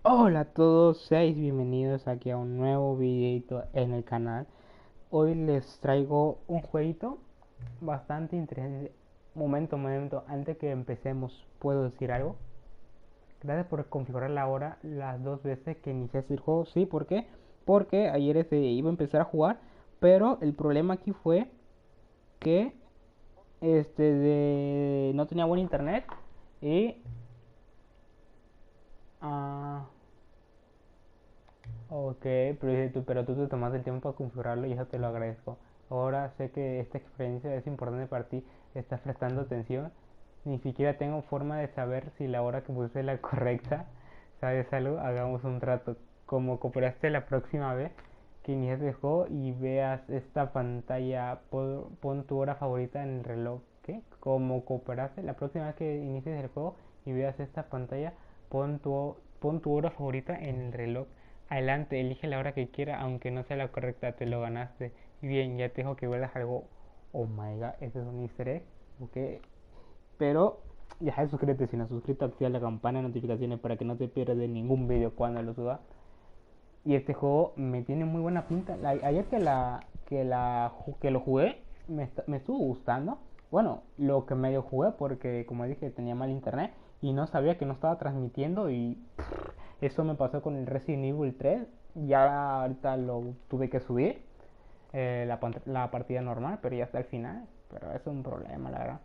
Hola a todos, seáis bienvenidos aquí a un nuevo videito en el canal. Hoy les traigo un jueguito bastante interesante. Momento, antes que empecemos, ¿puedo decir algo? Gracias por configurar la hora las dos veces que iniciaste el juego. Sí, ¿por qué? Porque ayer iba a empezar a jugar, pero el problema aquí fue que no tenía buen internet y... ah, Ok, pero tú te tomaste el tiempo para configurarlo y eso te lo agradezco. Ahora sé que esta experiencia es importante para ti, estás prestando atención. Ni siquiera tengo forma de saber si la hora que puse es la correcta. ¿Sabes algo? Hagamos un trato. Como cooperaste la próxima vez que inicies el juego y veas esta pantalla, pon tu hora favorita en el reloj. ¿Qué? Como cooperaste la próxima vez que inicies el juego y veas esta pantalla, pon tu hora favorita en el reloj. Adelante, elige la hora que quiera, aunque no sea la correcta, te lo ganaste. Y bien, ya te dejo que vuelvas algo. Oh my god, ese es un easter egg. Ok, pero ya de suscríbete si no has suscrito, activa la campana de notificaciones para que no te pierdas de ningún video cuando lo suba. Y este juego me tiene muy buena pinta. Ayer que lo jugué, me estuvo gustando. Bueno, lo que medio jugué porque como dije tenía mal internet y no sabía que no estaba transmitiendo y eso me pasó con el Resident Evil 3. Ya ahorita lo tuve que subir la partida normal, pero ya está al final. Pero es un problema, la verdad.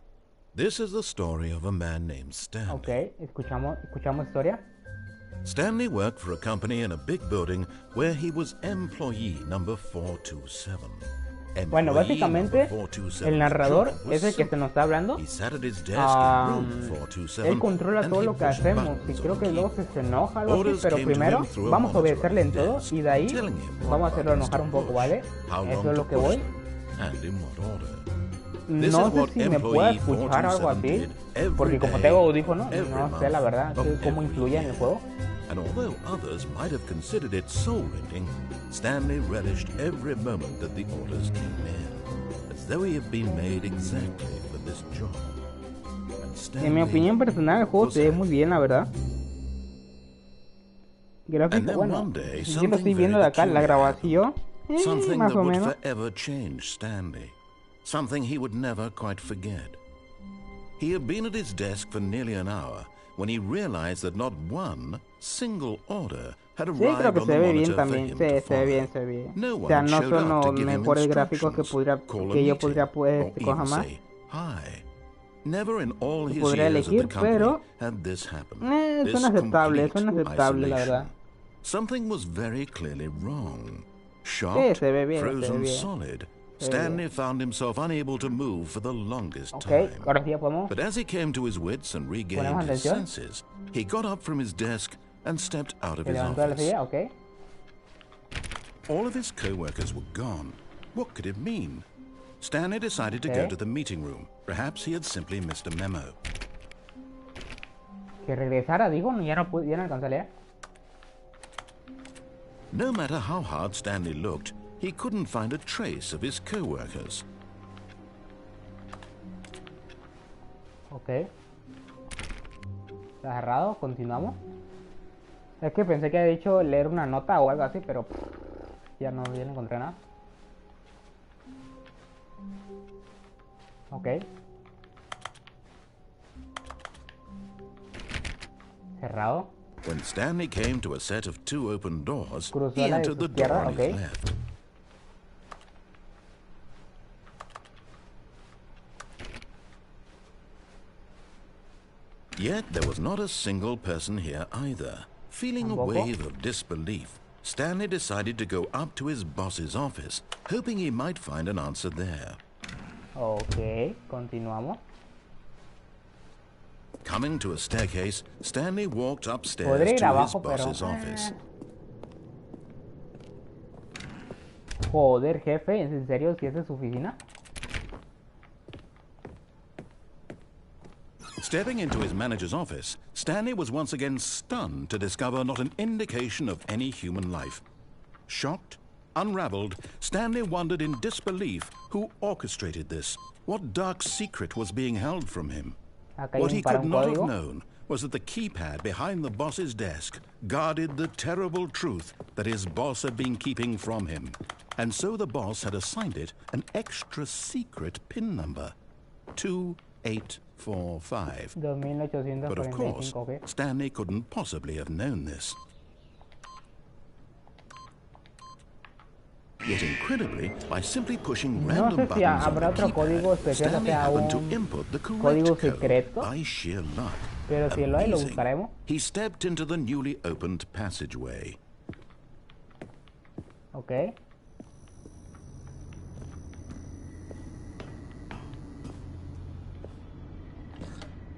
This is the story of a man named Ok, Stanley. escuchamos historia. Stanley worked for a company in a big building where he was employee number 427. Bueno, Employee number básicamente el 427's narrador job was es el que te simple. nos está hablando. He sat at his desk in room Él 427 controla and todo he lo que pushed hacemos y buttons creo on que luego keyboard. se enoja algo así, Orders pero came to primero him through a vamos a monitor obedecerle on en his todo desk, y de ahí telling him what vamos a hacerlo buttons to enojar un poco, push, ¿vale? how Eso long es to lo que push voy. them, and in what order. This No is sé what si me pueda employee escuchar algo 427 así, did every porque como day tengo audífono, of every no sé la month verdad of cómo every influye en el year. juego. And although others might have considered it soul-rending, Stanley relished every moment that the orders came in, as though he had been made exactly for this job. And En mi opinión personal, el juego was se ve muy happy. bien, la verdad. And Gráfico, then bueno, one day, si yo lo something estoy very viendo de acá, la peculiar happened. grabación, Something más that o would menos. forever change Stanley. Something he would never quite forget. He had been at his desk for nearly an hour when he realized that not one single order had Sí, creo arrived que on se the ve bien monitor for también. him to Se ve bien, follow. se ve bien. No O one sea, had no showed son up to los give him mejores gráficos instructions, call a que yo meeting, podría or even jamás say hi. Never in all que his podría years at the elegir, company pero had this happened. son This complete aceptable, la verdad. isolation. Something was very clearly wrong. Sí, Shocked, se ve bien, se ve frozen bien, solid, se ve bien. Stanley found himself unable to move for the longest Ok, time. ahora sí ya podemos, But as he came to his wits and ponemos regained his atención. senses, he got up from his desk and stepped out of Se his levantó de la office. silla, ok. All of his co-workers were gone. What could it mean? Stanley decided to go Okay. to the meeting room. Perhaps he had simply missed a memo. Que regresara, digo, ya no alcancé a leer. No matter how hard Stanley looked, he couldn't find a trace of his co-workers. Ok. Está cerrado, continuamos. Es que pensé que había dicho leer una nota o algo así, pero ya no encontré nada. Ok. Cerrado. When Stanley came to a set of two open doors, Cruzó he a la de entered su the door izquierda, on ok. his left. Yet there was not a single person here either. Feeling a Tampoco. wave of disbelief, Stanley decided to go up to his boss's office, hoping he might find an answer there. Ok, continuamos. Coming to a staircase, Stanley walked Podría upstairs ir to his abajo, pero... boss's office. Joder, jefe, ¿es en serio si esa es su oficina? Stepping into his manager's office, Stanley was once again stunned to discover not an indication of any human life. Shocked, unraveled, Stanley wondered in disbelief who orchestrated this. What dark secret was being held from him? Acá hay What un he para could un not have código. known was that the keypad behind the boss's desk guarded the terrible truth that his boss had been keeping from him. And so the boss had assigned it an extra secret PIN number, 2845. 2845. But of course, okay. Stanley couldn't possibly have known this. Yet incredibly, by simply pushing random buttons on the keypad, Stanley happened to input the correct code by sheer luck. Pero si lo hay, lo buscaremos. He stepped into the newly opened passageway. Okay.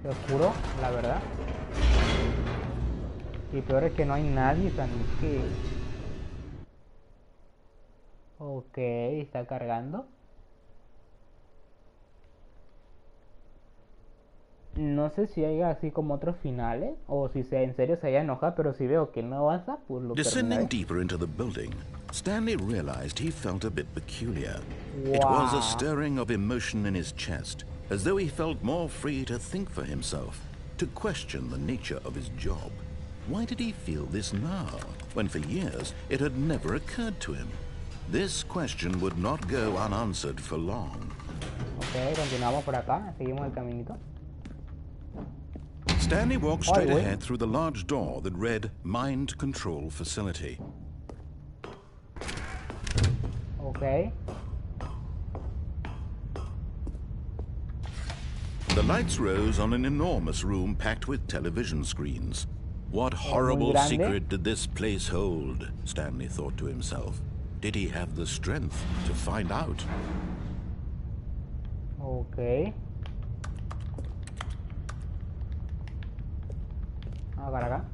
Oscuro, la verdad. Y peor es que no hay nadie, tan que... Ok, está cargando. No sé si hay así como otros finales o si en serio se haya enojado, pero si veo que no avanza, pues lo Descending terminaré. deeper into the building, Stanley realized he felt a bit peculiar. Wow. It was a stirring of emotion in his chest, as though he felt more free to think for himself, to question the nature of his job. Why did he feel this now, when for years it had never occurred to him? This question would not go unanswered for long. Ok, continuamos por acá, seguimos el caminito. Stanley walked straight ahead through the large door that read Mind Control Facility. Okay. The lights rose on an enormous room packed with television screens. What horrible secret did this place hold? Stanley thought to himself. Did he have the strength to find out? Okay. Acá.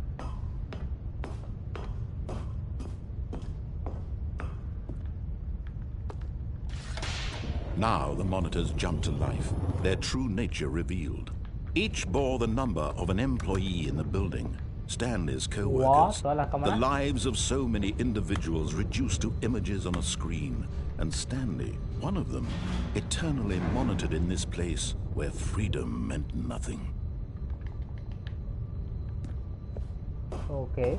Now the monitors jumped to life, their true nature revealed. Each bore the number of an employee in the building, Stanley's co-workers, the lives of so many individuals reduced to images on a screen, and Stanley, one of them, eternally monitored in this place where freedom meant nothing. Okay.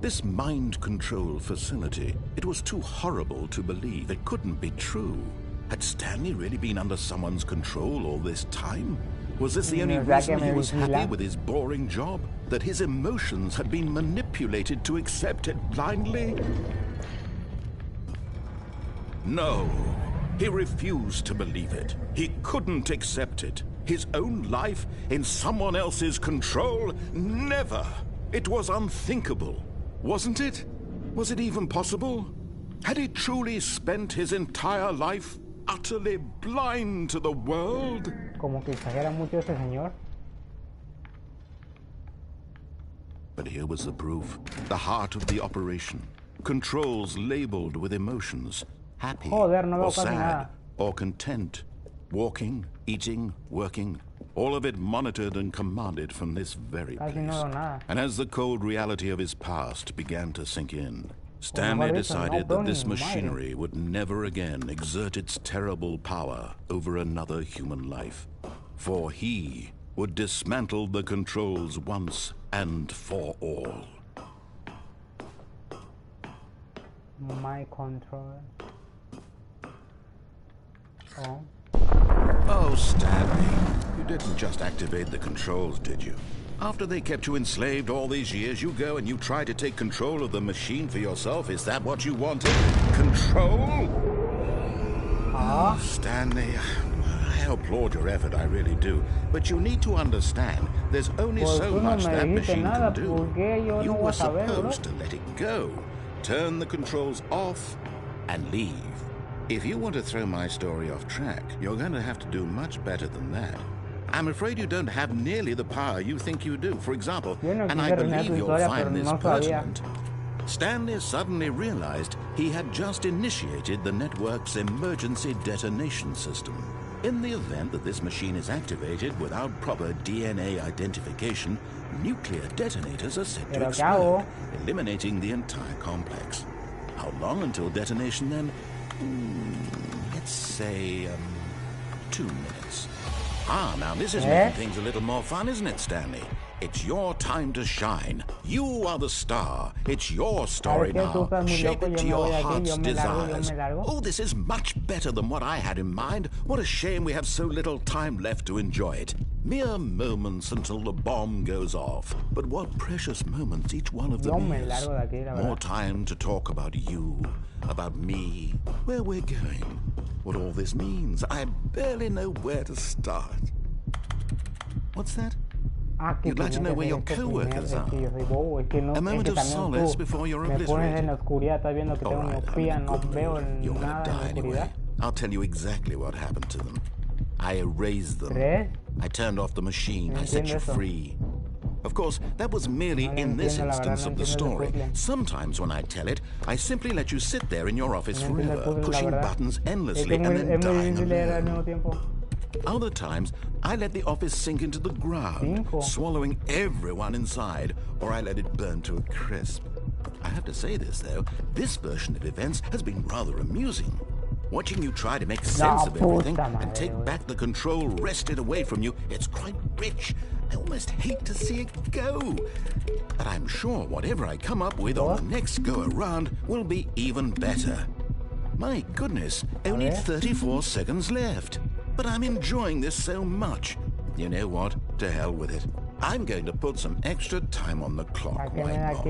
This mind control facility, it was too horrible to believe. It couldn't be true. Had Stanley really been under someone's control all this time? Was this the only reason he was happy with his boring job? That his emotions had been manipulated to accept it blindly? No. He refused to believe it. He couldn't accept it. His own life in someone else's control? Never! It was unthinkable. Wasn't it? Was it even possible? Had he truly spent his entire life utterly blind to the world? Como que exagera mucho ese señor. But here was the proof. The heart of the operation. Controls labeled with emotions. Happy, or sad, or content. Walking, eating, working. All of it monitored and commanded from this very place. And as the cold reality of his past began to sink in, Stanley decided that this machinery would never again exert its terrible power over another human life. For he would dismantle the controls once and for all. My control. Oh. Oh, Stanley, you didn't just activate the controls, did you? After they kept you enslaved all these years, you go and you try to take control of the machine for yourself. Is that what you wanted? Control? Oh, Stanley, I applaud your effort, I really do. But you need to understand, there's only so much that machine can do. You were supposed to let it go. Turn the controls off and leave. If you want to throw my story off track, you're going to have to do much better than that. I'm afraid you don't have nearly the power you think you do. For example, and I believe you'll find this pertinent, Stanley suddenly realized he had just initiated the network's emergency detonation system. In the event that this machine is activated without proper DNA identification, nuclear detonators are set to explode, eliminating the entire complex. How long until detonation then? let's say, 2 minutes. Ah, now this is making things a little more fun, isn't it, Stanley? It's your time to shine. You are the star. It's your story now. Shape it to your heart's desires. Oh, this is much better than what I had in mind. What a shame we have so little time left to enjoy it. Mere moments until the bomb goes off. But what precious moments each one of them is. More time to talk about you, about me, where we're going, what all this means. I barely know where to start. What's that? You'd like to know where your co-workers are. A moment of solace before you're obliterated. All right, you're gonna die anyway. I'll tell you exactly what happened to them. I erased them. I turned off the machine. I set you free. Of course, that was merely in this instance of the story. Sometimes when I tell it, I simply let you sit there in your office forever, pushing buttons endlessly and then dying alone. Other times, I let the office sink into the ground, swallowing everyone inside, or I let it burn to a crisp. I have to say this, though, this version of events has been rather amusing. Watching you try to make sense of everything and take back the control wrested away from you, it's quite rich. I almost hate to see it go. But I'm sure whatever I come up with on the next go-around will be even better. My goodness, only 34 seconds left. But I'm enjoying this so much. You know what? To hell with it. I'm going to put some extra time on the clock. Why not?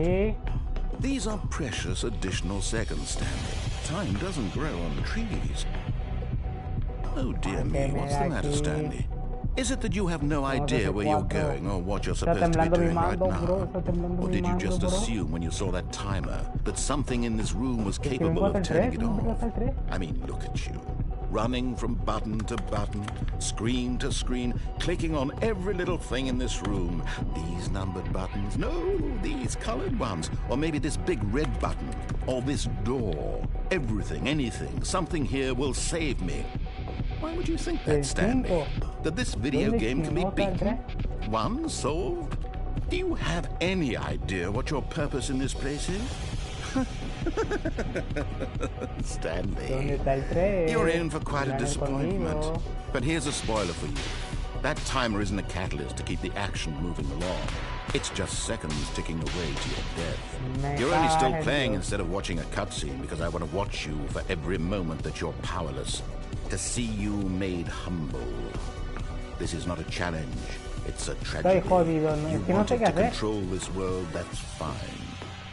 These are precious additional seconds, Stanley. Time doesn't grow on trees. Oh dear me, what's the matter, Stanley? Is it that you have no idea where you're going or what you're supposed to be doing right now? Or did you just assume when you saw that timer that something in this room was capable of turning it off? I mean, look at you. Running from button to button, screen to screen, clicking on every little thing in this room. These numbered buttons, no, these colored ones. Or maybe this big red button, or this door. Everything, anything, something here will save me. Why would you think that, Stanley? That this video game can be beaten? Won? Solved? Do you have any idea what your purpose in this place is? Stanley, you're in for quite a disappointment. But here's a spoiler for you. That timer isn't a catalyst to keep the action moving along. It's just seconds ticking away to your death. You're only still playing instead of watching a cutscene because I want to watch you for every moment that you're powerless. To see you made humble. This is not a challenge. It's a tragedy. You wanted to control this world, that's fine.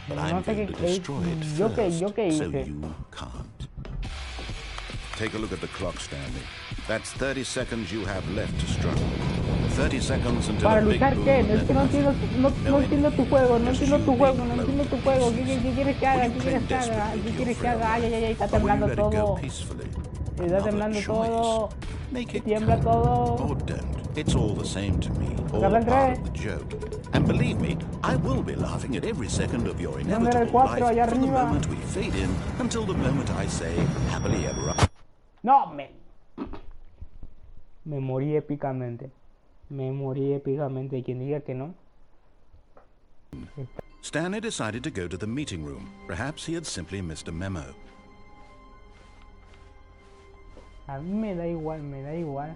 But I'm going to destroy it first, so you can't. Take a look at the clock, Stanley. That's 30 seconds you have left to struggle. 30 seconds until ¿Para a big luchar qué? boom Es que no entiendo tu juego, no entiendo tu juego, no entiendo tu juego. ¿Qué quieres que haga? ¿Qué quieres que haga? ¿Qué quieres que haga? Ay, ay, ay, está temblando todo. Está temblando todo. Tiembla todo. Or don't. It's all the same to me. All part of the joke. And believe me, I will be laughing at every second of your inevitable life from the moment we fade in until the moment I say happily ever after. No, me morí épicamente. Me morí épicamente. Quien diga que no. Stanley decided to go to the meeting room. Perhaps he had simply missed a memo. A mí me da igual, me da igual.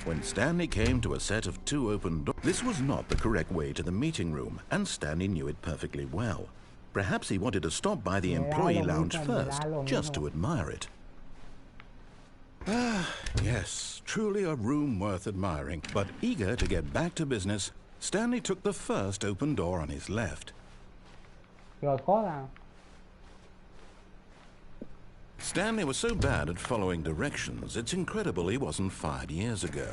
When Stanley came to a set of 2 open doors, this was not the correct way to the meeting room, and Stanley knew it perfectly well. Perhaps he wanted to stop by the employee lounge first, just to admire it. Ah, yes, truly a room worth admiring. But eager to get back to business, Stanley took the first open door on his left. Stanley was so bad at following directions, it's incredible he wasn't fired years ago.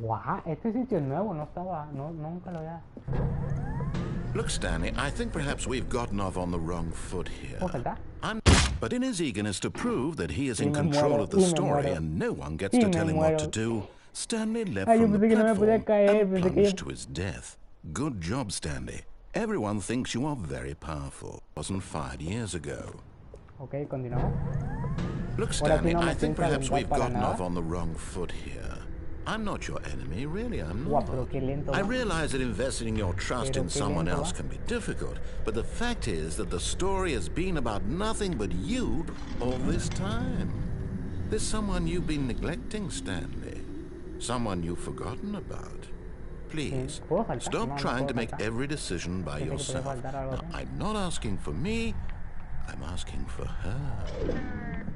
Wow, este sitio es nuevo, no estaba, nunca lo había. Look, Stanley, I think perhaps we've gotten off on the wrong foot here. But in his eagerness to prove that he is in control of the story and no one gets to tell him what to do, Stanley leapt from the platform and plunged to his death. Good job, Stanley. Everyone thinks you are very powerful. Wasn't fired years ago. Okay, continuamos. Look, Stanley, I think perhaps we've gotten off on the wrong foot here. I'm not your enemy, really, I'm not. I realize that investing your trust in someone else can be difficult, but the fact is that the story has been about nothing but you all this time. There's someone you've been neglecting, Stanley. Someone you've forgotten about. Please, stop trying to make every decision by yourself. Now, I'm not asking for me, I'm asking for her.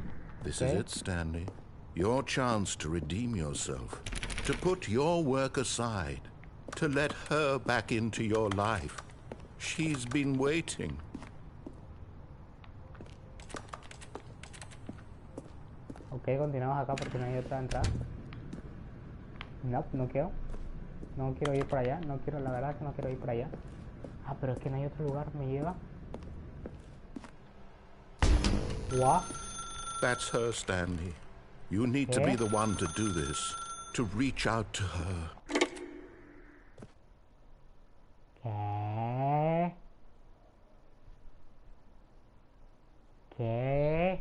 This is it, Stanley. Your chance to redeem yourself, to put your work aside, to let her back into your life. She's been waiting. Ok, continuamos acá porque no hay otra entrada. No, no quiero. No quiero ir para allá. No quiero, la verdad es que no quiero ir para allá. Ah, pero es que no hay otro lugar. Me lleva. What? That's her, Stanley. You need to be the one to do this. To reach out to her. ¿Qué? ¿Qué?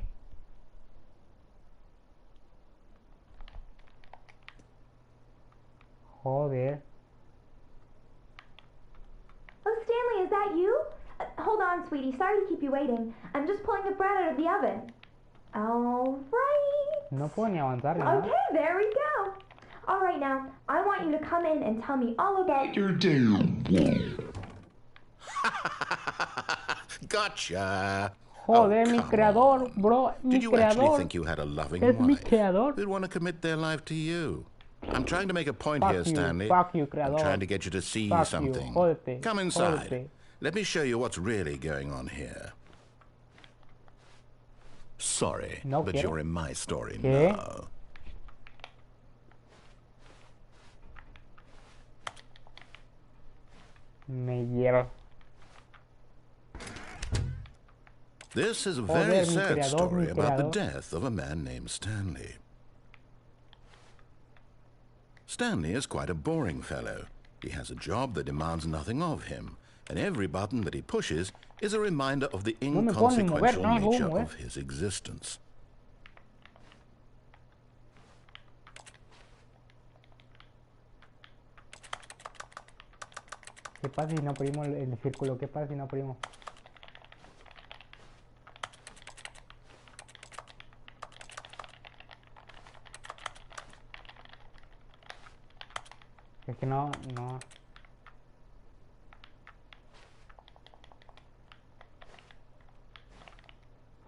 Joder. Oh, Stanley, is that you? Hold on, sweetie. Sorry to keep you waiting. I'm just pulling the bread out of the oven. All right. No puedo ni avanzar ni nada. Okay, there we go. All right, now, I want you to come in and tell me all about your damn Gotcha. Joder, mi creador, bro. Mi Did you actually think you had a loving es mi wife creador. who'd want to commit their life to you? I'm trying to make a point Fuck here, you, Stanley. fuck you, creador. I'm trying to get you to see Fuck something. you. Jódete, Come inside. jódete. Let me show you what's really going on here. Sorry, No but quiero. you're in my story ¿Qué? now. Me lleva. This is a Joder, very mi sad creador, story mi about the creador. death of a man named Stanley. Stanley is quite a boring fellow. He has a job that demands nothing of him, and every button that he pushes is a reminder of the No me puedo ni mover, inconsequential no me puedo nature mover. of his existence. ¿Qué pasa si no abrimos el círculo? ¿Qué pasa si no abrimos? Es que no.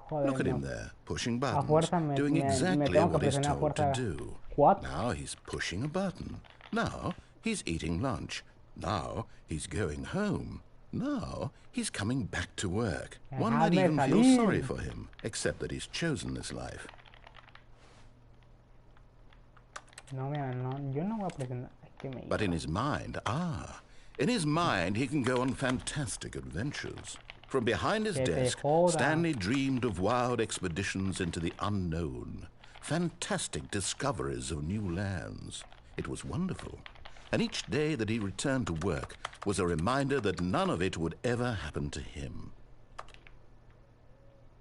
Joder, Look at him no. there, pushing A fuerza buttons, me, doing me, me exactly tengo que what he's presionar a told to fuerza. do. What? Now he's pushing a button. Now he's eating lunch. Now he's going home. Now he's coming back to work. One might Déjame even feel salir. sorry for him, except that he's chosen this life. No, mira, no, yo no voy a presionar. Es que me But in his mind, in his mind he can go on fantastic adventures. From behind his Que te desk, joda. Stanley dreamed of wild expeditions into the unknown, fantastic discoveries of new lands. It was wonderful. And each day that he returned to work was a reminder that none of it would ever happen to him.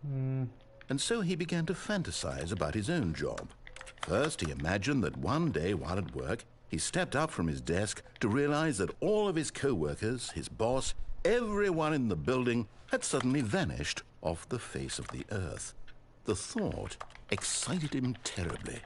And so he began to fantasize about his own job. First, he imagined that one day while at work, he stepped up from his desk to realize that all of his co-workers, his boss, everyone in the building had suddenly vanished off the face of the earth. The thought excited him terribly.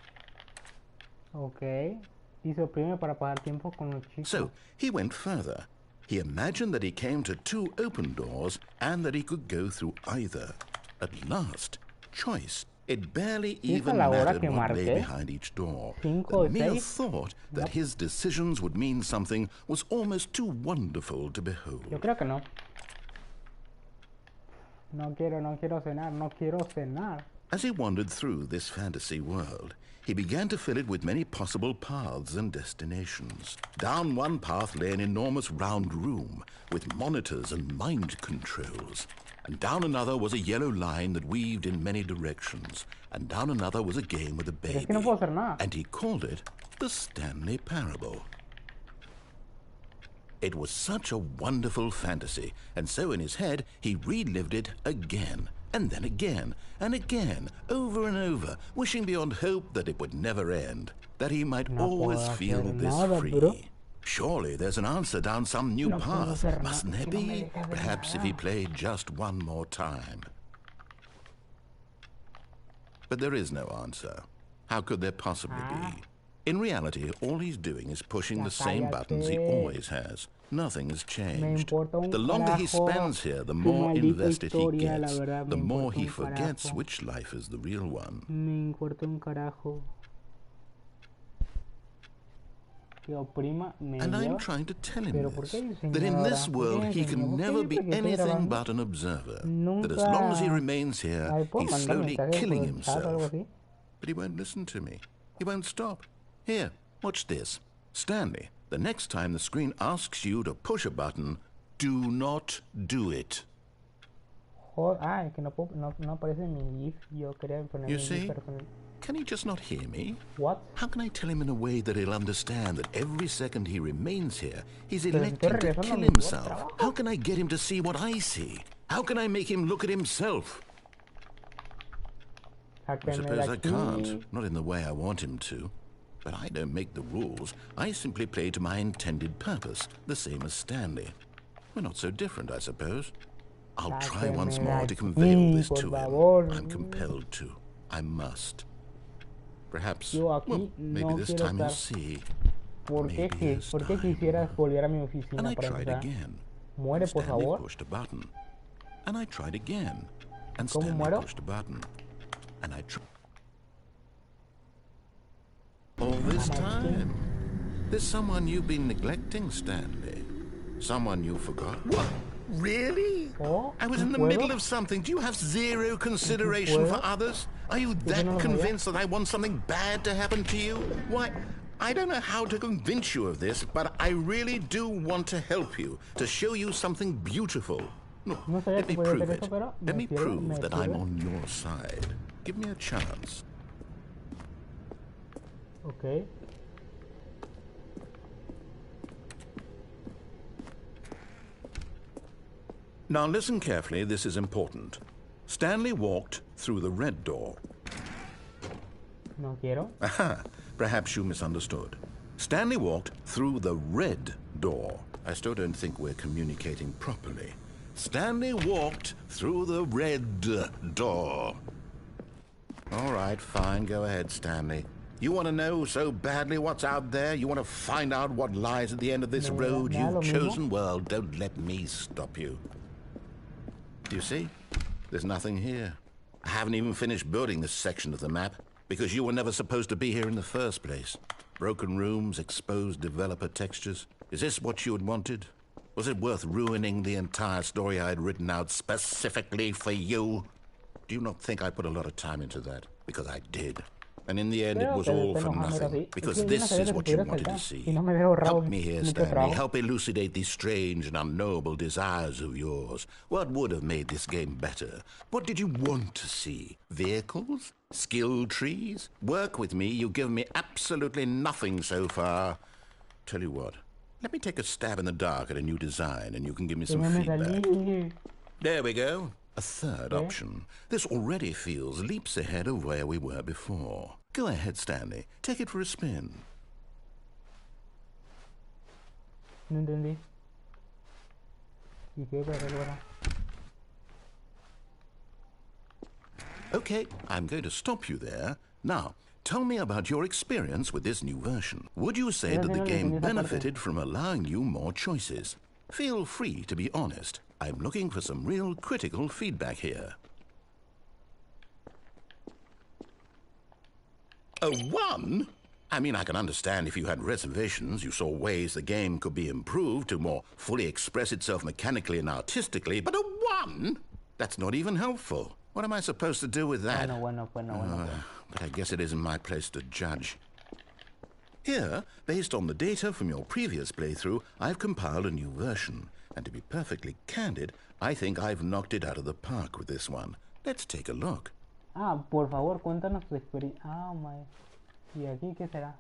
Ok. Hizo primero para pasar tiempo con los chicos. So he went further. He imagined that he came to two open doors and that he could go through either. At last, choice. It barely even la hora mattered que what lay marqué? behind each door. Cinco The o mere seis? thought that his decisions would mean something was almost too wonderful to behold. Yo creo que no. No quiero cenar, no quiero cenar. As he wandered through this fantasy world, he began to fill it with many possible paths and destinations. Down one path lay an enormous round room with monitors and mind controls. And down another was a yellow line that weaved in many directions. And down another was a game with a Pero es baby. que no puedo hacer nada. And he called it the Stanley Parable. It was such a wonderful fantasy, and so in his head he relived it again, and then again, and again, over and over, wishing beyond hope that it would never end, that he might No always puedo feel hacer this nada, free. bro. Surely there's an answer down some new No puedo path, hacer mustn't nada, there es que no me be? deja hacer Perhaps if nada. he played just one more time. But there is no answer. How could there possibly be? In reality, all he's doing is pushing the same cállate. buttons he always has. Nothing has Me changed. importa un The longer he carajo spends here, the su more maldita invested he historia, la gets, verdad, the me more importa he un forgets carajo. which life is the real one. Me importa un carajo. Que oprima me And I'm lleva. trying to tell him Pero ¿por qué this, enseñar that in ahora? this ¿Por qué world he enseñar? can ¿Por qué never be siempre que estoy anything grabando? but an observer. Nunca. That as long as he remains here, Ay, ¿puedo he's mandar slowly mensajes killing por el chat o algo himself. así? But he won't listen to me. He won't stop. Here, watch this. Stanley, the next time the screen asks you to push a button, do not do it. Es que no aparece mi GIF. Yo quería poner You mi see? GIF personal. Can he just not hear me? What? How can I tell him in a way that he'll understand that every second he remains here, he's Pero si estoy electing to regresando a kill mi lugar de himself? trabajo. How can I get him to see what I see? How can I make him look at himself? I Sáquenme de suppose I aquí. can't, not in the way I want him to. But I don't make the rules. I simply play to my intended purpose, the same as Stanley. We're not so different, I suppose. I'll try once Sáquenme de more to aquí, convey all this por to him. favor. I'm compelled to. I must. Perhaps, Yo aquí well, maybe no this quiero time he'll estar. see. ¿Por qué, Maybe this ¿Por qué time. quisieras volver a mi And oficina I para tried empezar? again. Muere, And por Stanley favor. pushed a button. And I tried again. And ¿Cómo Stanley muero? pushed a button. And I tried. All this time? There's someone you've been neglecting, Stanley. Someone you forgot. What? Really? Oh, I was ¿sí in the puedo? middle of something. Do you have zero consideration for puedo? others? Are you no that lo sabía? convinced that I want something bad to happen to you? Why, I don't know how to convince you of this, but I really do want to help you, to show you something beautiful. Look, No sabía let que me podía prove hacer it. eso, pero Let me me prove that I'm sirve. on your side. Give me a chance. Ok. Now listen carefully, this is important. Stanley walked through the red door. No quiero. Aha, perhaps you misunderstood. Stanley walked through the red door. I still don't think we're communicating properly. Stanley walked through the red door. All right, fine, go ahead, Stanley. You want to know so badly what's out there? You want to find out what lies at the end of this road me da lo you've mismo. chosen? Well, don't let me stop you. You see? There's nothing here. I haven't even finished building this section of the map, because you were never supposed to be here in the first place. Broken rooms, exposed developer textures. Is this what you had wanted? Was it worth ruining the entire story I had written out specifically for you? Do you not think I put a lot of time into that? Because I did. And in the end, it Creo was que all te for enojas, nothing. así. Because Es que yo no this sabía is que what te you pudieras wanted to saltar. see. Y no me hubiera ahorrado Help me here, mucho Stanley. trabajo. Help elucidate these strange and unknowable desires of yours. What would have made this game better? What did you want to see? Vehicles? Skill trees? Work with me. You've given me absolutely nothing so far. Tell you what. Let me take a stab in the dark at a new design, and you can give me some Que me feedback. salí. There we go. A third option. This already feels leaps ahead of where we were before. Go ahead, Stanley. Take it for a spin. No entendí. ¿Y qué para hacer ahora? Okay, I'm going to stop you there. Now, tell me about your experience with this new version. Would you say that the game benefited from allowing you more choices? Feel free to be honest. I'm looking for some real critical feedback here. A 1? I mean, I can understand if you had reservations, you saw ways the game could be improved to more fully express itself mechanically and artistically, but a 1? That's not even helpful. What am I supposed to do with that? Bueno. But I guess it isn't my place to judge. Here, based on the data from your previous playthrough, I've compiled a new version. And to be perfectly candid, I think I've knocked it out of the park with this one. Let's take a look. Por favor, cuéntanos tu experiencia. My. ¿Y aquí qué será?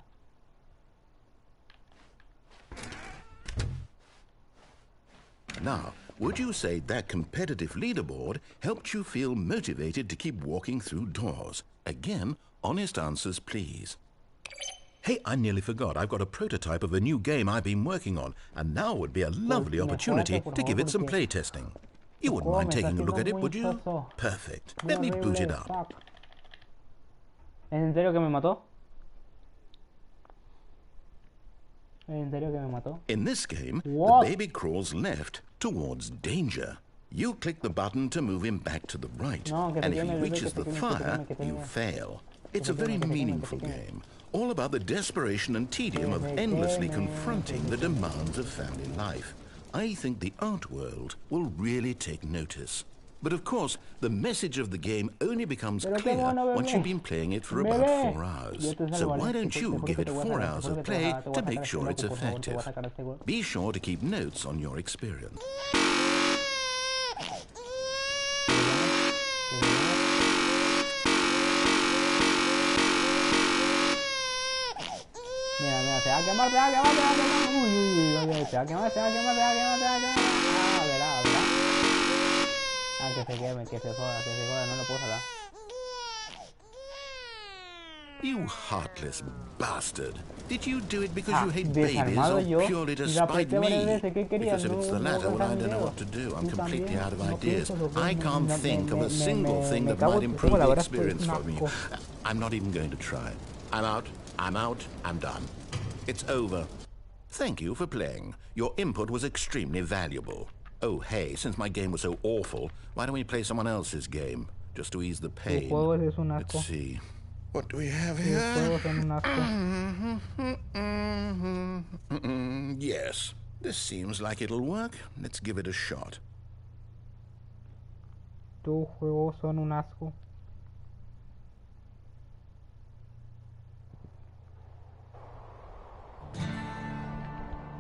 Now, would you say that competitive leaderboard helped you feel motivated to keep walking through doors? Again, honest answers, please. Hey, I nearly forgot. I've got a prototype of a new game I've been working on, and now would be a lovely opportunity to give it some playtesting. You wouldn't mind taking a look at it, would you? Perfect. Let me boot it up. ¿Es en serio que me mató? ¿Es en serio que me mató? In this game, What? the baby crawls left towards danger. You click the button to move him back to the right, No, que te and if queme, he bebé, reaches que te the queme, fire, que te you queme. fail. It's a Que te very queme, que te queme, que te meaningful queme. game, all about the desperation and tedium of endlessly confronting the demands of family life. I think the art world will really take notice. But of course, the message of the game only becomes Pero qué clear bueno, once bebé. you've been playing it for about Bebé. 4 hours. Yo te So salvo, why ¿vale? don't Te you juro give que it te voy a 4 sacar, te hours juro of que te voy play a- te voy to a sacar make este sure loco, it's por favor, te voy a effective? sacar este juego. Be sure to keep notes on your experience. Mira, mira, se va a quemar, se va a quemar, se va a quemar. Uy, uy, uy, se va a quemar, se va a quemar, se va a quemar, se va a quemar. Ah, verá, verá. Ah, que se queme, que se joda, no lo puedo sacar. You heartless bastard. Did you do it because you hate babies desarmado or yo, purely to y la spite apreté varias me? veces, ¿qué querías? Because if it's the No latter, well, cantar I mi don't know dedo. what to do. I'm Tú completely también, out of no ideas. piensas, ¿o qué? I can't think of a single thing that cago might en tu improve juego, la the verdad es que experience es un for you. asco. I'm not even going to try. I'm out, I'm done. It's over. Thank you for playing. Your input was extremely valuable. Oh, hey, since my game was so awful, why don't we play someone else's game? Just to ease the Tus pain. juegos es un Let's asco. see. What do we have Tus here? juegos son un asco. Yes, this seems like it'll work. Let's give it a shot. Tus juegos son un asco.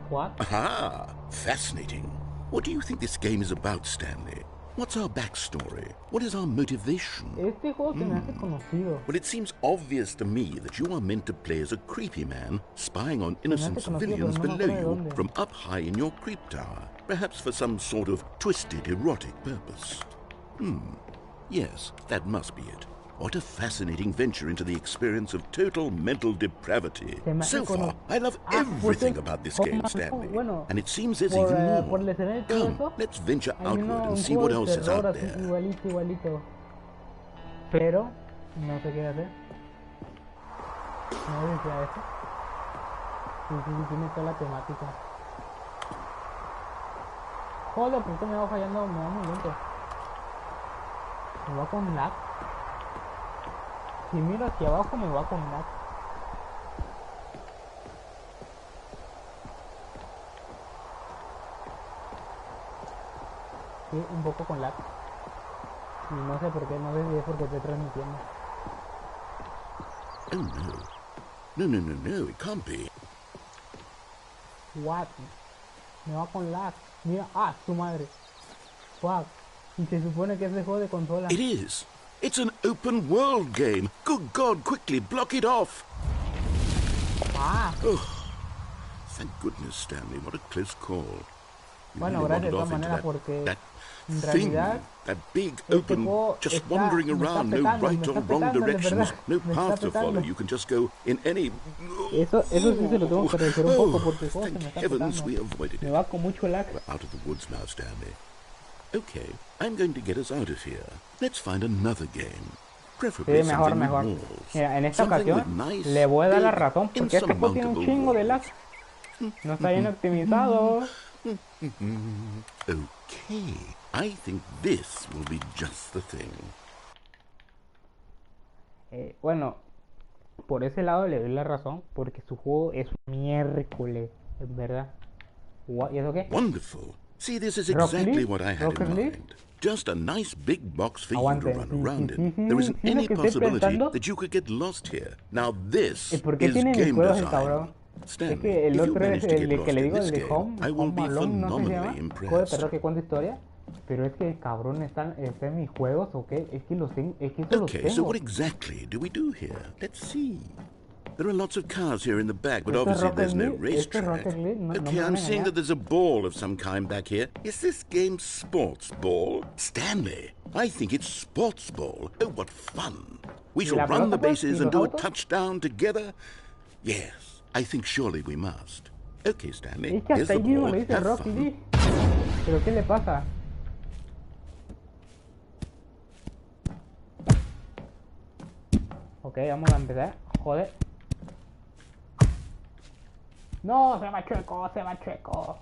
What? Aha! Fascinating. What do you think this game is about, Stanley? What's our backstory? What is our motivation? Este juego se me hace conocido. Well, it seems obvious to me that you are meant to play as a creepy man spying on innocent conocido, civilians pero no me below acuerdo de you dónde. from up high in your creep tower, perhaps for some sort of twisted erotic purpose. Yes, that must be it. What a fascinating venture into the experience of total mental depravity. Se me hace So far, I love pues everything es about this como game, más- Stanley. bueno, And it seems there's por, even por more. el escenario y todo Come, eso, let's venture hay outward and un see juego what de else is terror out así, there. igualito. Pero, no sé qué hacer. No sé si sea esto. Sí, tiene toda la temática. Joder, ¿por qué me va fallando? Me va muy lento. Me va con lag. Si miro hacia abajo me va con lag. Sí, un poco con lag. Y no sé por qué, no sé si es porque estoy transmitiendo. Oh no. No, it can't be. What? Me va con lag. Mira, su madre. Fuck. Y se supone que es de juego de consola. It is. It's an open world game. Good God, quickly block it off. Thank goodness, Stanley. What a close call. You Bueno, really gracias de wandered todas off into maneras porque that en thing, realidad that big este open, juego just está- wandering me está around, no petando, right me or está wrong petando, de directions, verdad. no Me está path to follow. petando. You can just go in any. Eso sí se lo tengo que reducir un poco porque el juego se Thank me está heavens we petando. avoided Me it. va con mucho lag. We're out of the woods now, Stanley. Okay, I'm going to get us out of here. Let's find another game. Preferably Sí, mejor, something with mejor. walls. Mira, en esta Something ocasión with nice, le voy a dar la big, razón porque este juego tiene un insurmountable chingo de lag. walls. No está bien optimizado. Okay, I think this will be just the thing. Bueno, por ese lado le doy la razón porque su juego es miércoles, en verdad. ¿Y eso qué? Wonderful. See, this is Rocket exactly League? what I had Rocket in League? mind. Just a nice big box for you Aguante, to run sí, around sí, in. sí, There isn't sí, lo any que estoy possibility pensando. that you could get lost here. Now this ¿Por qué is tiene mis game juegos el design. cabrón? Stanley, Es que el if you otro es manage to get el que lost le in digo, this el de game, Home, I will Home be Alone, no sé si se llama. phenomenally Juego de impressed. terror que cuenta historia. Pero es que cabrón está en mis juegos o qué, es que los tengo, es que eso los Okay, so tengo. what exactly do we do here? Let's see. There are lots of cars here in the back, but Esto es obviously Rocket there's no League, esto es racetrack. Rocket League, no Okay, me van I'm a seeing engañar. that there's a ball of some kind back here. Is this game sports ball? Stanley, I think it's sports ball. Oh, what fun. We ¿Y shall la run the pelota, pues? bases ¿Y and los do a autos? touchdown together. Yes, I think surely we must. Okay, Stanley, Es que here's hasta the ahí mismo ball. le dice Have Rocket fun. League. ¿Pero qué le pasa? Ok, vamos a empezar. Joder. No, se va chueco, se va chueco.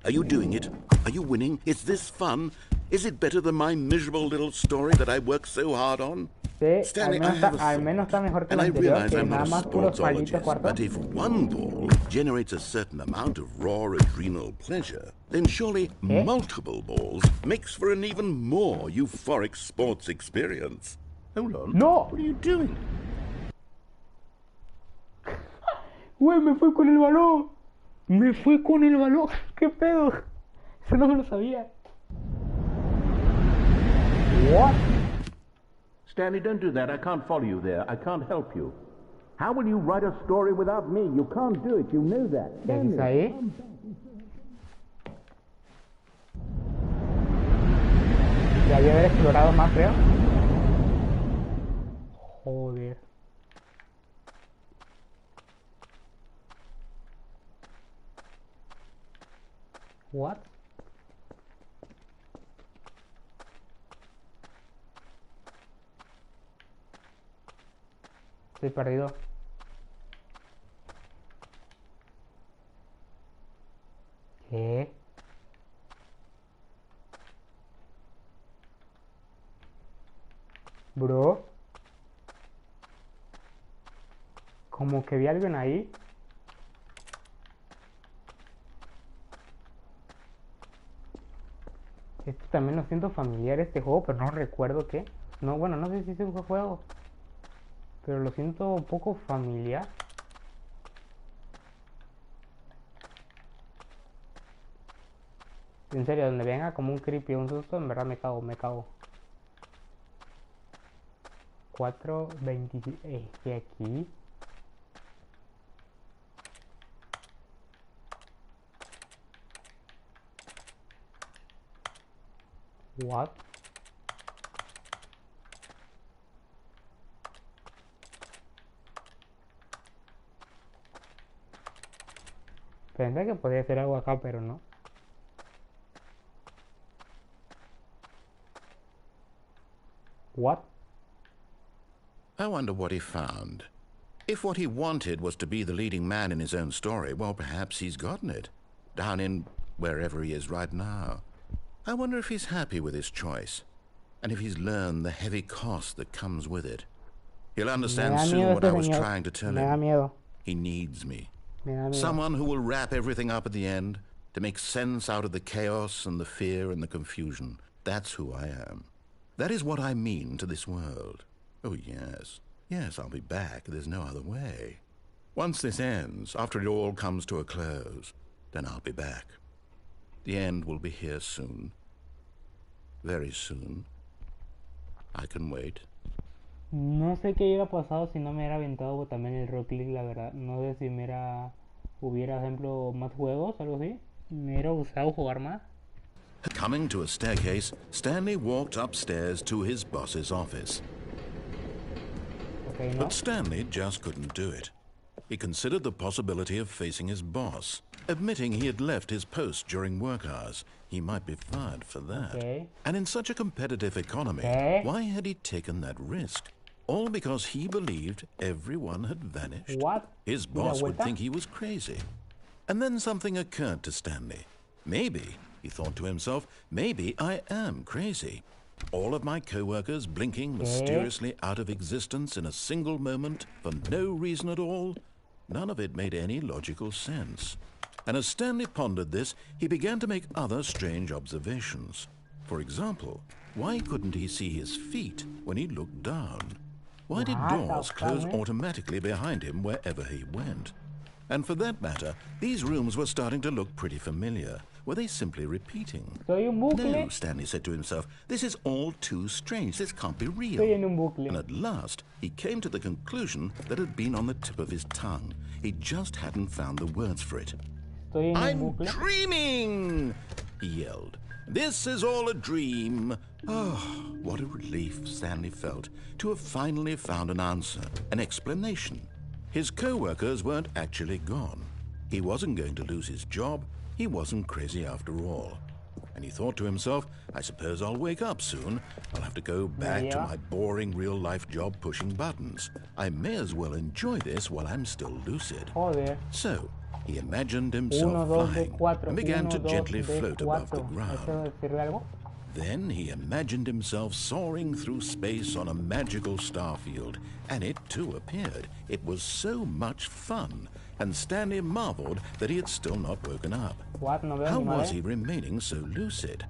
Are you doing it? Are you winning? Is this fun? Is it better than my miserable little story that I worked so hard on? Sí, Stanley, al menos está mejor que and el I anterior, realize que I'm nada not a más puros malditos sportsologist, cuartos. but if one ball generates a certain amount of raw adrenal pleasure, then surely multiple balls makes for an even more euphoric sports experience. Hold on. No. What are you doing? Güey, me fui con el balón. Me fui con el balón. ¿Qué pedo? Eso no me lo sabía. What? Stanley, don't do that. I can't follow you there. I can't help you. How will you write a story without me? You can't do it. You know that. ¿Qué dices ahí? Ya había haber explorado más, creo. Joder. What? Estoy perdido. ¿Qué? Bro. Como que vi a alguien ahí. Este también lo siento familiar, este juego, pero no recuerdo qué. No, bueno, no sé si es un juego, pero lo siento un poco familiar. En serio, donde venga como un creepy o un susto, en verdad me cago. 4:26. Que aquí. What? Pensé que podía hacer algo acá, pero no. What? I wonder what he found. If what he wanted was to be the leading man in his own story, well, perhaps he's gotten it. Down in wherever he is right now. I wonder if he's happy with his choice, and if he's learned the heavy cost that comes with it. He'll understand soon what I was trying to tell him. He needs me. Someone who will wrap everything up at the end, to make sense out of the chaos and the fear and the confusion. That's who I am. That is what I mean to this world. Oh, yes. Yes, I'll be back. There's no other way. Once this ends, after it all comes to a close, then I'll be back. The end will be here soon. Very soon. I can wait. No sé qué hubiera pasado si no me hubiera aventado también el Rocket League, la verdad. No sé si hubiera, ejemplo, más juegos, algo así. Me hubiera gustado jugar más. Coming to a staircase, Stanley walked upstairs to his boss's office. Okay, no. But Stanley just couldn't do it. He considered the possibility of facing his boss, admitting he had left his post during work hours. He might be fired for that. Okay. And in such a competitive economy, why had he taken that risk? All because he believed everyone had vanished. What? His boss would think he was crazy. And then something occurred to Stanley. Maybe, he thought to himself, maybe I am crazy. All of my co-workers blinking mysteriously out of existence in a single moment for no reason at all. None of it made any logical sense. And as Stanley pondered this, he began to make other strange observations. For example, why couldn't he see his feet when he looked down? Why did doors close automatically behind him wherever he went? And for that matter, these rooms were starting to look pretty familiar. Were they simply repeating? No, Stanley said to himself, this is all too strange. This can't be real. And at last, he came to the conclusion that had been on the tip of his tongue. He just hadn't found the words for it. I'm dreaming! He yelled. This is all a dream. Oh, what a relief Stanley felt to have finally found an answer, an explanation. His co-workers weren't actually gone. He wasn't going to lose his job. He wasn't crazy after all. and he thought to himself, I suppose I'll wake up soon. I'll have to go back to my boring real-life job pushing buttons. I may as well enjoy this while I'm still lucid. Joder. So, he imagined himself flying and began to gently float above the ground. ¿Eso sirve algo? Then he imagined himself soaring through space on a magical starfield, and it too appeared. It was so much fun, and Stanley marveled that he had still not woken up. What? No veo How ni was madre. he remaining so lucid?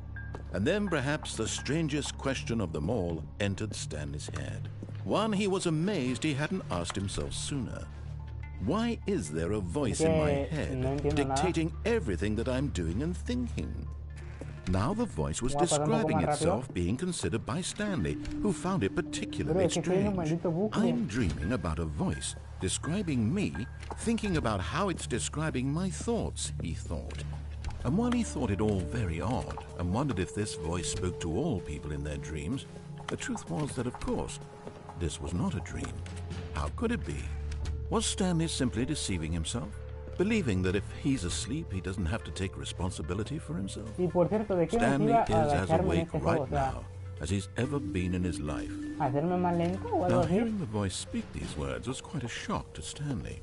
And then perhaps the strangest question of them all entered Stanley's head. One he was amazed he hadn't asked himself sooner. Why is there a voice in my head dictating everything that I'm doing and thinking? Now the voice was describing itself being considered by Stanley, who found it particularly strange. I'm dreaming about a voice describing me, thinking about how it's describing my thoughts, he thought. And while he thought it all very odd and wondered if this voice spoke to all people in their dreams, the truth was that, of course, this was not a dream. How could it be? Was Stanley simply deceiving himself? Believing that if he's asleep, he doesn't have to take responsibility for himself? Y por cierto, ¿de qué Stanley me is iba a as agacharme en awake este juego? right O sea, now as he's ever been in his life. ¿hacerme más lento o algo Now, así? hearing the voice speak these words was quite a shock to Stanley.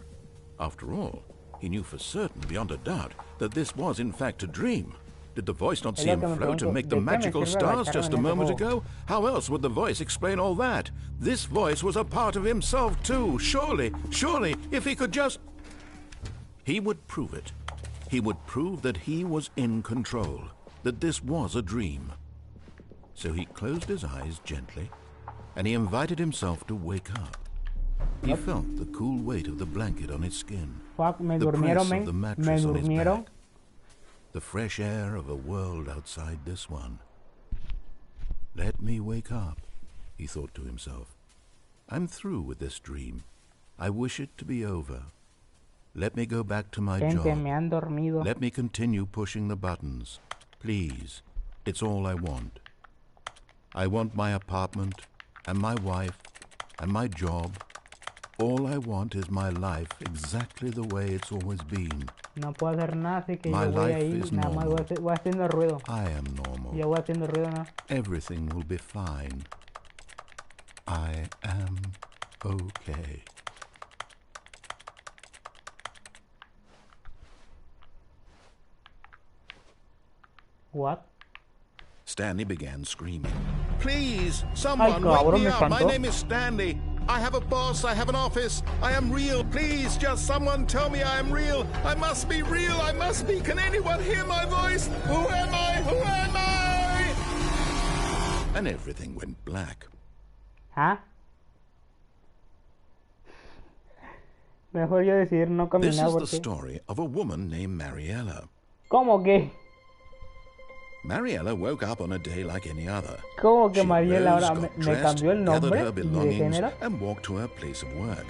After all, he knew for certain, beyond a doubt, that this was in fact a dream. Did the voice not see him float and make the magical stars just a moment ago? How else would the voice explain all that? This voice was a part of himself too. Surely, if he could just... He would prove it. He would prove that he was in control, that this was a dream. So he closed his eyes gently, and he invited himself to wake up. He felt the cool weight of the blanket on his skin, Fuck, me the durmieron, press of the mattress on his durmieron. back, the fresh air of a world outside this one. Let me wake up, he thought to himself. I'm through with this dream. I wish it to be over. Let me go back to my Gente, job. me han dormido. Let me continue pushing the buttons. Please, it's all I want. I want my apartment, and my wife, and my job. All I want is my life exactly the way it's always been. No puedo hacer nada, así que My yo voy life ahí, is nada más normal. voy haciendo ruido. I am normal. Yo voy haciendo ruido, ¿no? Everything will be fine. I am okay. What? Stanley began screaming. Please, someone Ay, cabrón, wake me me up. My espantó. name is Stanley. I have a boss. I have an office. I am real. Please, just someone tell me I am real. I must be real. I must be. Can anyone hear my voice? Who am I? Who am I? And everything went black. ¿Ah? Mejor yo decidir no This caminar is the porque... story of a woman named Mariella. ¿Cómo que? Mariella woke up on a day like any other. ¿Cómo que She Mariela rose, ahora got me dressed, cambió el gathered nombre her y de belongings, género? and walked to her place of work.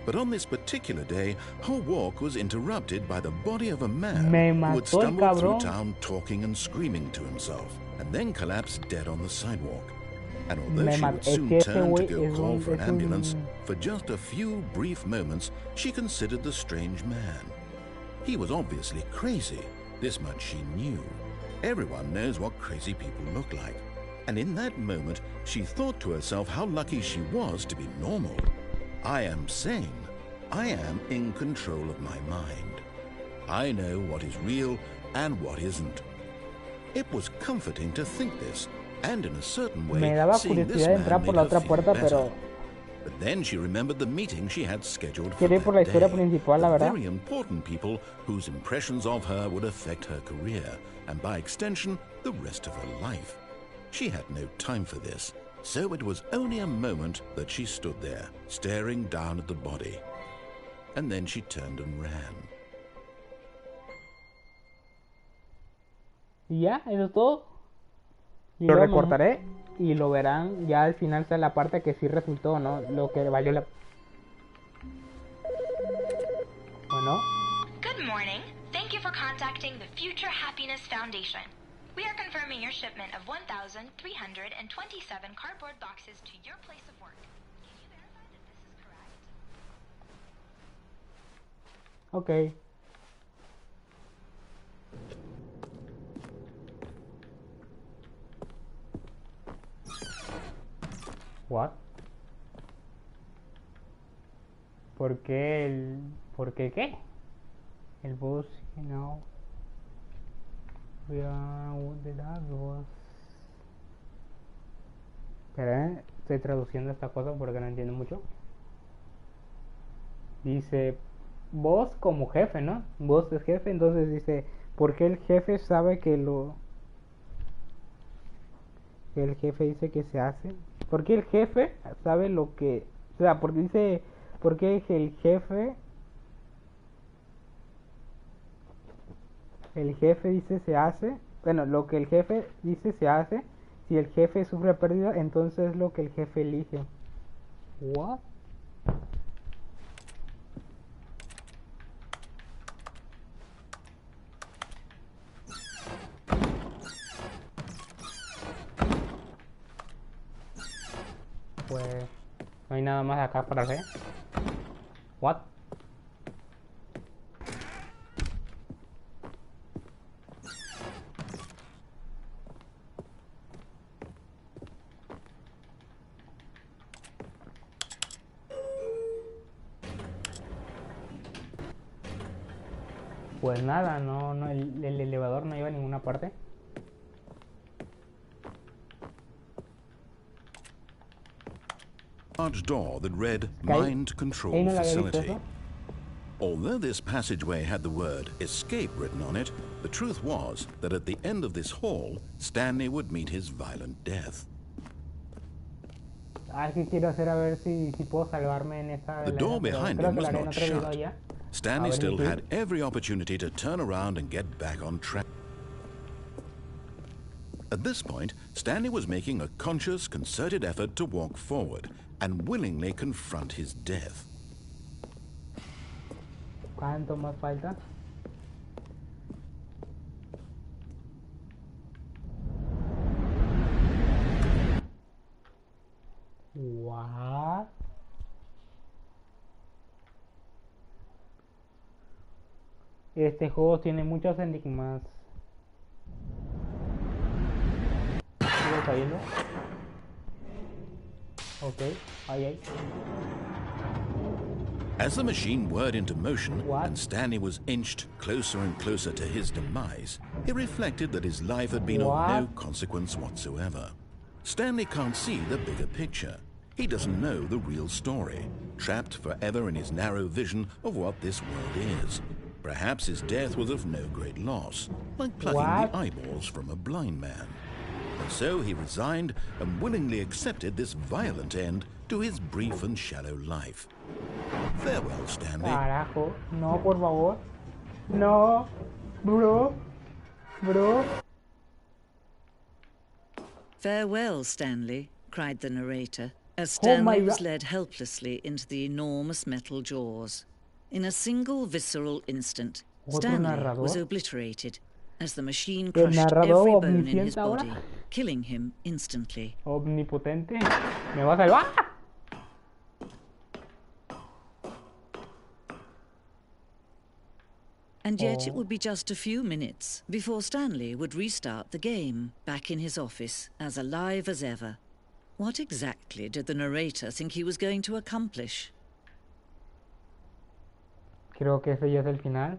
But on this particular day, her walk was interrupted by the body of a man Me who had mató el stumbled through cabrón. town talking and screaming to himself, and then collapsed dead on the sidewalk. And although Me she mat- would es soon que ese turn to güey go es call un- for an es ambulance, un- for just a few brief moments, she considered the strange man. He was obviously crazy. This much she knew. Everyone knows what crazy people look like. And in that moment, she thought to herself how lucky she was to be normal. I am sane. I am in control of my mind. I know what is real and what isn't. It was comforting to think this, and in a certain way, Me daba seeing this curiosidad de man entrar por made la her otra feel puerta, better. pero But then she remembered the meeting she had scheduled for quiero ir that por la historia day. principal, la The verdad. very important people whose impressions of her would affect her career, and by extension, the rest of her life. She had no time for this, so it was only a moment that she stood there, staring down at the body. And then she turned and ran. Y ya, eso es todo. Lo luego recortaré. y lo verán. Ya al final está la parte que sí resultó, ¿no? Lo que valió la... ¿O no? Good morning. Thank you for contacting the Future Happiness Foundation. We are confirming your shipment of 1,327 cardboard boxes to your place of work. Can you verify that this is correct? Ok. ¿Por qué qué? El boss, no. De dados. Espera, estoy traduciendo esta cosa porque no entiendo mucho. Dice, vos como jefe, ¿no? Vos es jefe, entonces dice, ¿por qué el jefe sabe que el jefe dice que se hace? ¿Por qué el jefe sabe lo que... O sea, porque dice, ¿por qué el jefe dice se hace? Bueno, lo que el jefe dice se hace. Si el jefe sufre pérdida, entonces es lo que el jefe elige. ¿What? Pues no hay nada más acá para hacer. What? Pues nada, no el elevador no iba a ninguna parte. Large door that read Mind Control Facility. Although this passageway had the word escape written on it, the truth was that at the end of this hall, Stanley would meet his violent death. ¿Qué quiero hacer? A ver si puedo salvarme en esta... The door behind him was not shut. Stanley still had every opportunity to turn around and get back on track. At this point, Stanley was making a conscious, concerted effort to walk forward and willingly confront his death. ¿Cuánto más falta? What? Este juego tiene muchos enigmas. ¿Sigo cayendo? Ok, ahí. As the machine whirred into motion and Stanley was inched closer and closer to his demise, he reflected that his life had been of no consequence whatsoever. Stanley can't see the bigger picture. He doesn't know the real story, trapped forever in his narrow vision of what this world is. Perhaps his death was of no great loss, like plucking the eyeballs from a blind man. And so he resigned and willingly accepted this violent end to his brief and shallow life. Farewell, Stanley. Carajo, no, por favor. No, bro. Farewell, Stanley, cried the narrator, as Stanley was led helplessly into the enormous metal jaws. In a single visceral instant, Stanley was obliterated as the machine crushed every bone in his body, killing him instantly. Omnipotente, me va a salvar. And yet it would be just a few minutes before Stanley would restart the game, back in his office, as alive as ever. What exactly did the narrator think he was going to accomplish? Creo que ese ya es el final.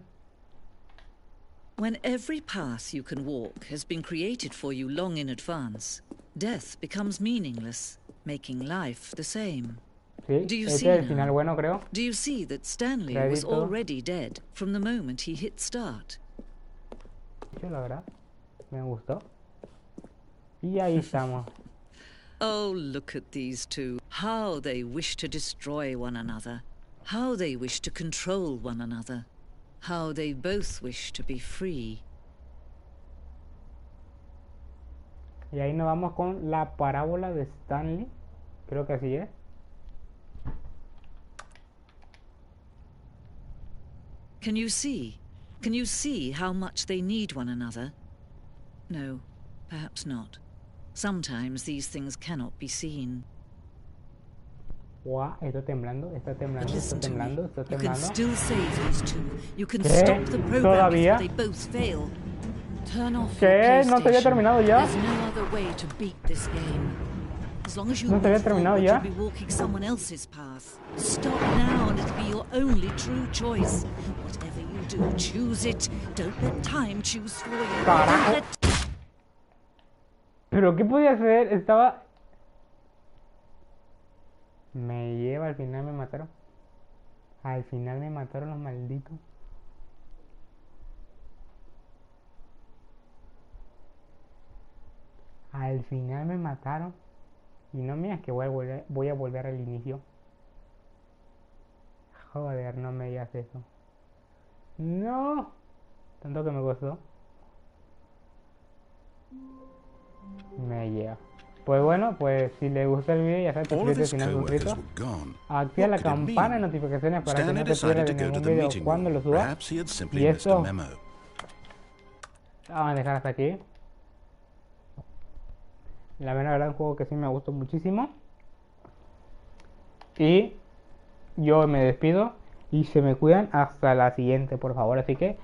When every path you can walk has been created for you long in advance, death becomes meaningless, making life the same. Sí, Do you este see es el now? final bueno, creo. Do you see that Stanley was already dead from the moment he hit start? La verdad, me gustó. Y ahí estamos. Oh, look at these two. How they wish to destroy one another. How they wish to control one another. How they both wish to be free. Y ahí nos vamos con la parábola de Stanley. Creo que así es. Can you see? Can you see how much they need one another? No, perhaps not. Sometimes these things cannot be seen. Wow, está temblando, está temblando, Listen está to me. temblando, está You can temblando. still save these two. You can ¿Qué? stop the program ¿Todavía? if they both fail. Turn off ¿Qué? your ¿No se había PlayStation. terminado ya? There's no other way to beat this game. As long as you ¿No se había move terminado forward, ya? you'll be walking someone else's path. Stop now and it'll be your only true choice. Whatever you do, choose it. Don't let time choose for you. Carajo. Don't let... ¿Pero qué podía hacer? Estaba... Me lleva, al final me mataron. Al final me mataron los malditos. Al final me mataron. Y no me digas que voy a volver al inicio. Joder, no me digas eso. No. Tanto que me costó. Me lleva. Pues bueno, pues si les gustó el video ya sabes, suscríbete si no has suscrito. Activa la campana de notificaciones para que no te pierdas ningún video cuando lo suba. Y esto vamos a dejar hasta aquí. La verdad es un juego que sí me gustó muchísimo. Y yo me despido y se me cuidan hasta la siguiente, por favor. Así que